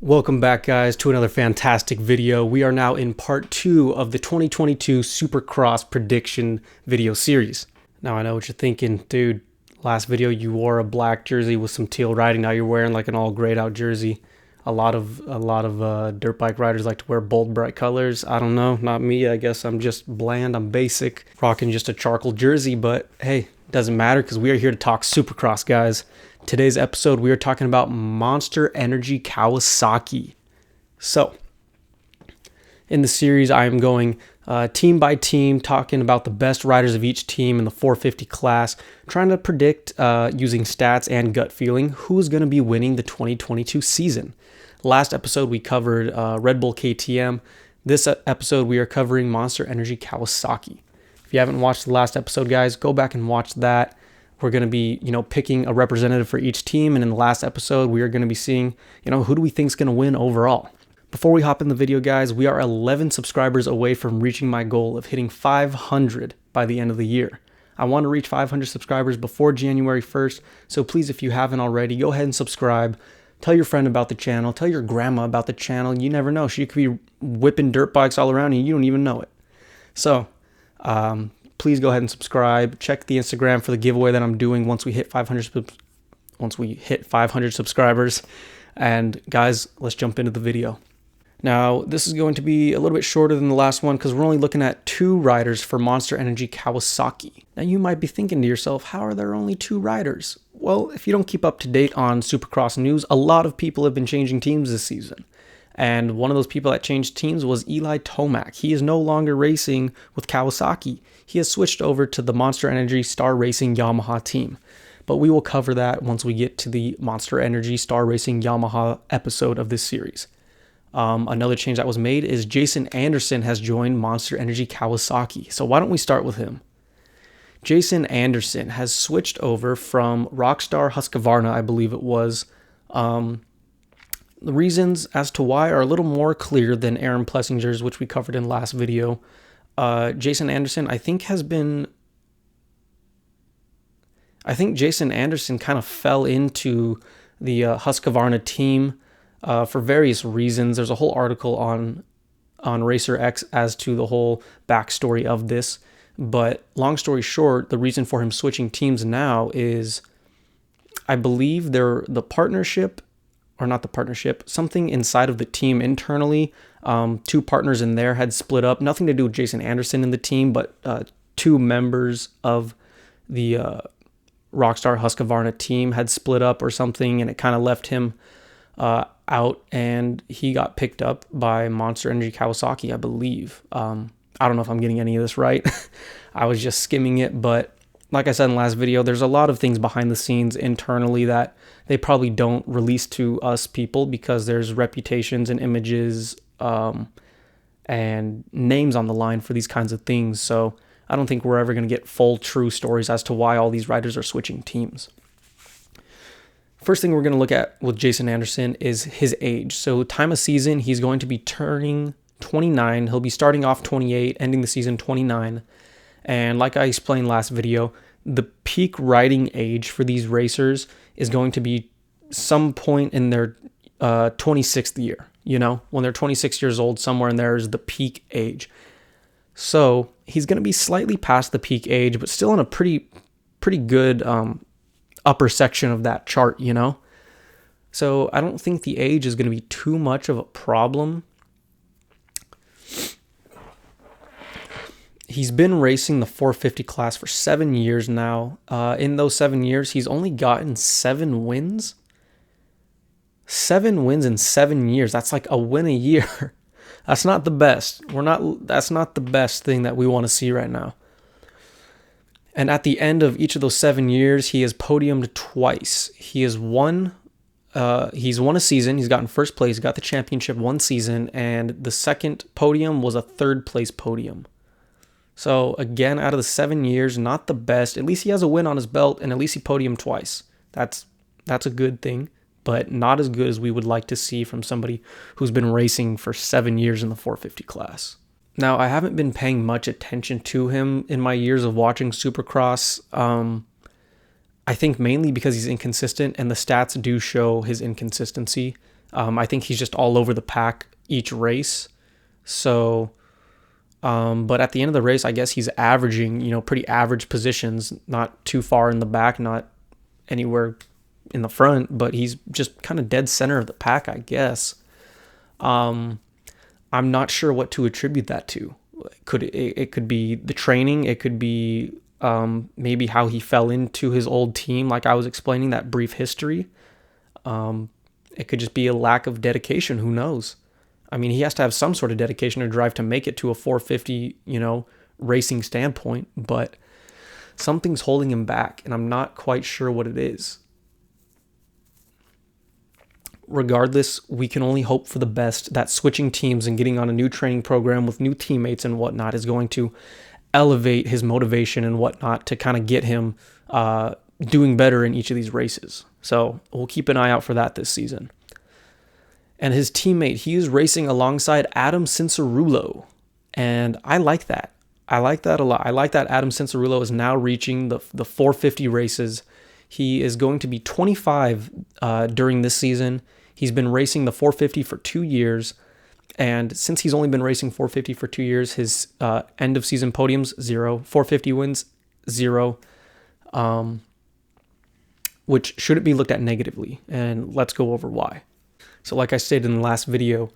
Welcome back, guys, to another fantastic video. We are now in part 2 of the 2022 Supercross prediction video series. Now, I know what you're thinking, dude. Last video you wore a black jersey with some teal writing. Now you're wearing like an all grayed out jersey. A lot of dirt bike riders like to wear bold, bright colors. I don't know, not me. I guess I'm just bland. I'm basic, rocking just a charcoal jersey. But hey, doesn't matter because we are here to talk Supercross, guys. Today's episode, we are talking about Monster Energy Kawasaki. So, in the series, I am going team by team, talking about the best riders of each team in the 450 class, trying to predict using stats and gut feeling who's going to be winning the 2022 season. Last episode, we covered Red Bull KTM. This episode, we are covering Monster Energy Kawasaki. If you haven't watched the last episode, guys, go back and watch that. We're going to be, picking a representative for each team. And in the last episode, we are going to be seeing, who do we think is going to win overall. Before we hop in the video, guys, we are 11 subscribers away from reaching my goal of hitting 500 by the end of the year. I want to reach 500 subscribers before January 1st. So please, if you haven't already, go ahead and subscribe. Tell your friend about the channel. Tell your grandma about the channel. You never know. She could be whipping dirt bikes all around and you don't even know it. So, please go ahead and subscribe. Check the Instagram for the giveaway that I'm doing once we hit 500 subscribers. And guys, let's jump into the video. Now, this is going to be a little bit shorter than the last one because we're only looking at 2 riders for Monster Energy Kawasaki. Now, you might be thinking to yourself, how are there only 2 riders? Well, if you don't keep up to date on Supercross news, a lot of people have been changing teams this season. And one of those people that changed teams was Eli Tomac. He is no longer racing with Kawasaki. He has switched over to the Monster Energy Star Racing Yamaha team. But we will cover that once we get to the Monster Energy Star Racing Yamaha episode of this series. Another change that was made is Jason Anderson has joined Monster Energy Kawasaki. So why don't we start with him? Jason Anderson has switched over from Rockstar Husqvarna, I believe it was. The reasons as to why are a little more clear than Aaron Plessinger's, which we covered in last video. Jason Anderson, I think Jason Anderson kind of fell into the Husqvarna team for various reasons. There's a whole article on Racer X as to the whole backstory of this. But long story short, the reason for him switching teams now is, I believe the partnership, or not the partnership, something inside of the team internally. 2 partners in there had split up. Nothing to do with Jason Anderson in the team, but 2 members of the Rockstar Husqvarna team had split up or something, and it kind of left him out, and he got picked up by Monster Energy Kawasaki, I believe. I don't know if I'm getting any of this right. I was just skimming it, but like I said in the last video, there's a lot of things behind the scenes internally that they probably don't release to us people because there's reputations and images and names on the line for these kinds of things. So I don't think we're ever going to get full true stories as to why all these riders are switching teams. First thing we're going to look at with Jason Anderson is his age. So time of season, he's going to be turning 29. He'll be starting off 28, ending the season 29. And like I explained last video, the peak riding age for these racers is going to be some point in their 26th year. When they're 26 years old, somewhere in there is the peak age. So he's going to be slightly past the peak age, but still in a pretty good upper section of that chart, So I don't think the age is going to be too much of a problem. He's been racing the 450 class for 7 years now. In those 7 years, he's only gotten 7 wins. 7 wins in 7 years. That's like a win a year. That's not the best. That's not the best thing that we want to see right now. And at the end of each of those 7 years, he has podiumed twice. He's won a season. He's gotten first place, got the championship one season, and the second podium was a 3rd place podium. So again, out of the 7 years, not the best. At least he has a win on his belt, and at least he podiumed twice. That's a good thing, but not as good as we would like to see from somebody who's been racing for 7 years in the 450 class. Now, I haven't been paying much attention to him in my years of watching Supercross. I think mainly because he's inconsistent, and the stats do show his inconsistency. I think he's just all over the pack each race. So, but at the end of the race, I guess he's averaging, pretty average positions, not too far in the back, not anywhere in the front, but he's just kind of dead center of the pack, I guess. I'm not sure what to attribute that to. It could be the training. It could be maybe how he fell into his old team, like I was explaining, that brief history. It could just be a lack of dedication. Who knows? I mean, he has to have some sort of dedication or drive to make it to a 450, racing standpoint, but something's holding him back, and I'm not quite sure what it is. Regardless, we can only hope for the best that switching teams and getting on a new training program with new teammates and whatnot is going to elevate his motivation and whatnot to kind of get him doing better in each of these races. So we'll keep an eye out for that this season. And his teammate, he is racing alongside Adam Sincerello, and I like that. I like that a lot. I like that Adam Sincerello is now reaching the 450 races. He is going to be 25 during this season. He's been racing the 450 for 2 years. And since he's only been racing 450 for 2 years, his end of season podiums, 0. 450 wins, 0. Which shouldn't be looked at negatively. And let's go over why. So like I stated in the last video,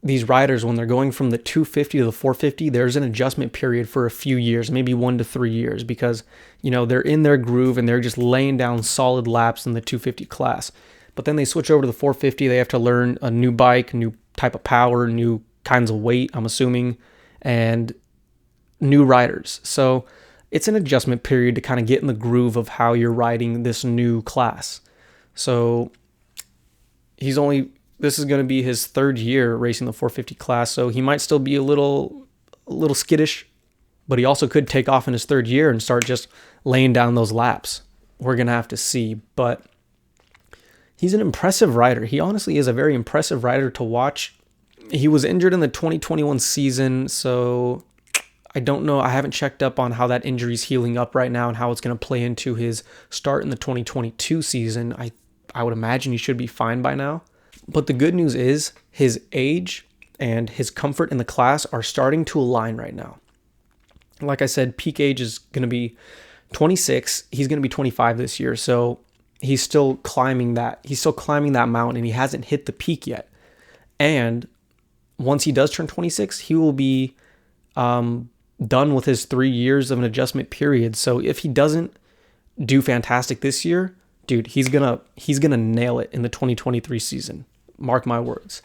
these riders, when they're going from the 250 to the 450, there's an adjustment period for a few years, maybe 1 to 3 years, because, they're in their groove and they're just laying down solid laps in the 250 class. But then they switch over to the 450. They have to learn a new bike, new type of power, new kinds of weight, I'm assuming, and new riders. So it's an adjustment period to kind of get in the groove of how you're riding this new class. So this is going to be his 3rd year racing the 450 class, so he might still be a little skittish, but he also could take off in his 3rd year and start just laying down those laps. We're going to have to see, but he's an impressive rider. He honestly is a very impressive rider to watch. He was injured in the 2021 season, so I don't know. I haven't checked up on how that injury is healing up right now and how it's going to play into his start in the 2022 season. I would imagine he should be fine by now. But the good news is his age and his comfort in the class are starting to align right now. Like I said, peak age is going to be 26. He's going to be 25 this year. So he's still climbing that. He's still climbing that mountain, and he hasn't hit the peak yet. And once he does turn 26, he will be done with his 3 years of an adjustment period. So if he doesn't do fantastic this year, dude, he's gonna nail it in the 2023 season. Mark my words.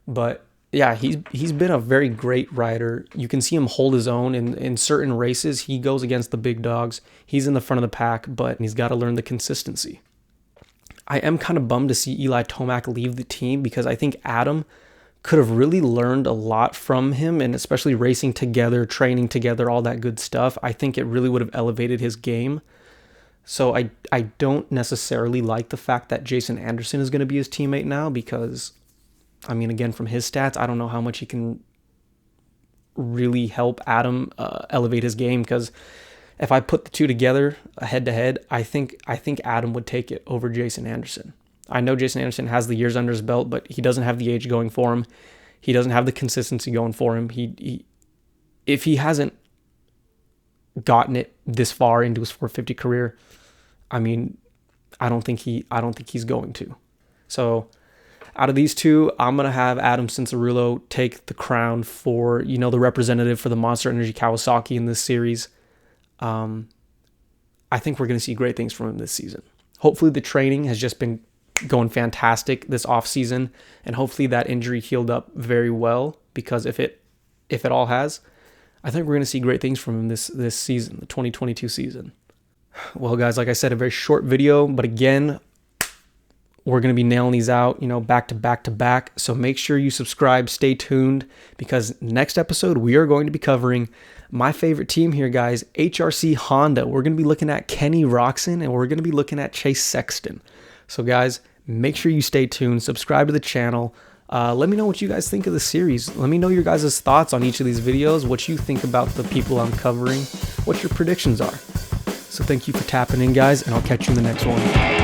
But yeah, he's been a very great rider. You can see him hold his own in certain races. He goes against the big dogs. He's in the front of the pack, but he's got to learn the consistency. I am kind of bummed to see Eli Tomac leave the team, because I think Adam could have really learned a lot from him, and especially racing together, training together, all that good stuff. I think it really would have elevated his game. So I don't necessarily like the fact that Jason Anderson is going to be his teammate now, because, I mean, again, from his stats, I don't know how much he can really help Adam elevate his game, because if I put the two together head to head, I think Adam would take it over Jason Anderson. I know Jason Anderson has the years under his belt, but he doesn't have the age going for him. He doesn't have the consistency going for him. If he hasn't gotten it this far into his 450 career, I mean, I don't think he's going to. So out of these two, I'm going to have Adam Sincerello take the crown for, the representative for the Monster Energy Kawasaki in this series. I think we're going to see great things from him this season. Hopefully the training has just been going fantastic this off season, and hopefully that injury healed up very well, because if it all has, I think we're going to see great things from him this season, the 2022 season. Well, guys, like I said, a very short video, but again, we're going to be nailing these out, back to back to back. So make sure you subscribe, stay tuned, because next episode, we are going to be covering my favorite team here, guys, HRC Honda. We're going to be looking at Ken Roczen, and we're going to be looking at Chase Sexton. So guys, make sure you stay tuned, subscribe to the channel. Let me know what you guys think of the series. Let me know your guys' thoughts on each of these videos, what you think about the people I'm covering, what your predictions are. So thank you for tapping in, guys, and I'll catch you in the next one.